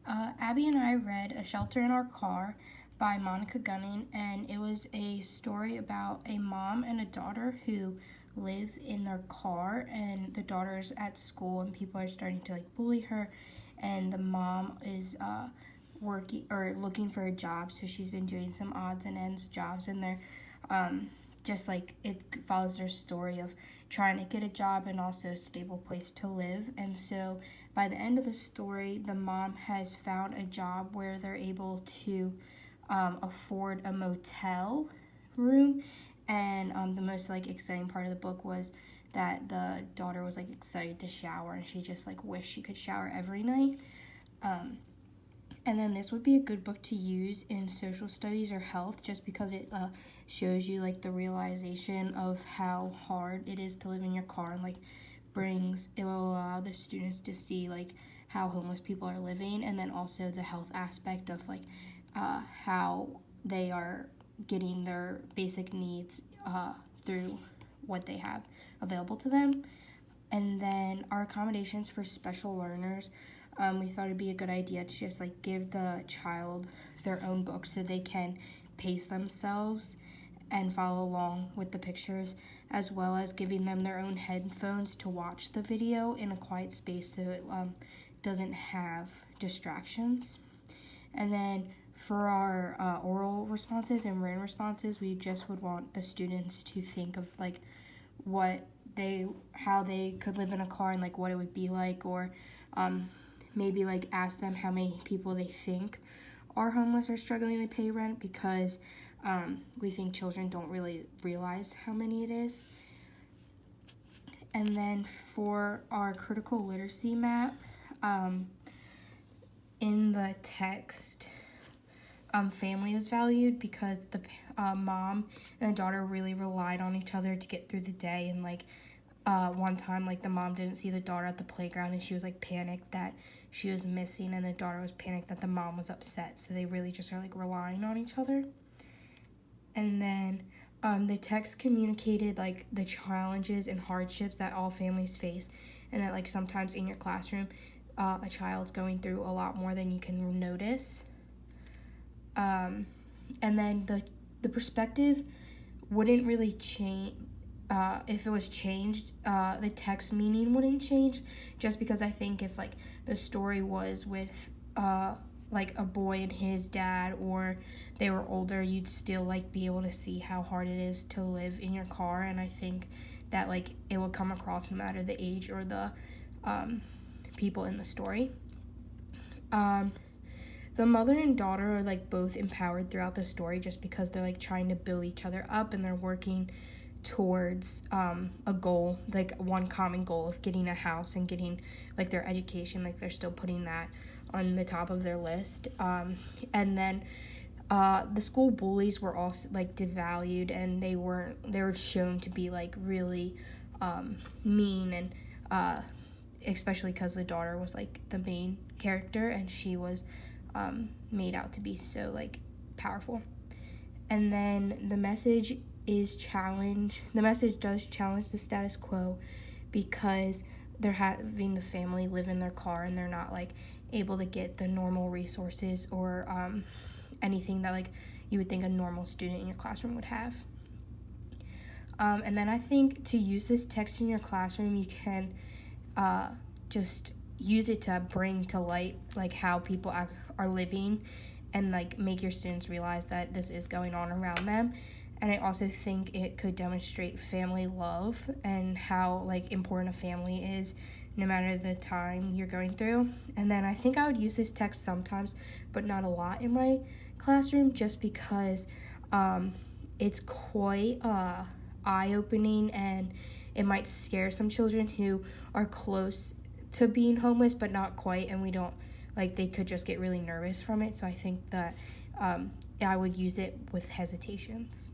Abby and I read A Shelter in Our Car by Monica Gunning, and it was a story about a mom and a daughter who live in their car, and the daughter's at school, and people are starting to bully her, and the mom is working or looking for a job, so she's been doing some odds and ends jobs, and they're just it follows their story of trying to get a job and also a stable place to live. And so by the end of the story, the mom has found a job where they're able to afford a motel room. And the most exciting part of the book was that the daughter was excited to shower, and she just wished she could shower every night. And then this would be a good book to use in social studies or health, just because it shows you the realization of how hard it is to live in your car, and it will allow the students to see how homeless people are living, and then also the health aspect of how they are getting their basic needs through what they have available to them. And then our accommodations for special learners, we thought it'd be a good idea to just give the child their own book so they can pace themselves and follow along with the pictures, as well as giving them their own headphones to watch the video in a quiet space so it doesn't have distractions. And then for our oral responses and written responses, we just would want the students to think of how they could live in a car and what it would be like, or maybe ask them how many people they think are homeless or struggling to pay rent, because we think children don't really realize how many it is. And then for our critical literacy map, in the text, family was valued because the mom and the daughter really relied on each other to get through the day. And one time the mom didn't see the daughter at the playground, and she was panicked that she was missing, and the daughter was panicked that the mom was upset. So they really just are relying on each other. And then the text communicated the challenges and hardships that all families face, and that sometimes in your classroom a child's going through a lot more than you can notice. And then the perspective wouldn't really change. If it was changed, the text meaning wouldn't change, just because I think if the story was with a boy and his dad, or they were older, you'd still be able to see how hard it is to live in your car. And I think that it would come across no matter the age or the people in the story. The mother and daughter are both empowered throughout the story, just because they're trying to build each other up, and they're working towards a goal, one common goal of getting a house and getting their education. They're still putting that on the top of their list. And then the school bullies were also devalued, and they were shown to be really mean, and especially because the daughter was the main character, and she was made out to be so powerful. And then the message does challenge the status quo, because they're having the family live in their car, and they're not able to get the normal resources or anything that you would think a normal student in your classroom would have. And then I think to use this text in your classroom, you can just use it to bring to light how people are living, and make your students realize that this is going on around them. And I also think it could demonstrate family love and how important a family is, no matter the time you're going through. And then I think I would use this text sometimes, but not a lot in my classroom, just because it's quite eye-opening, and it might scare some children who are close to being homeless but not quite, and we don't they could just get really nervous from it. So I think that I would use it with hesitations.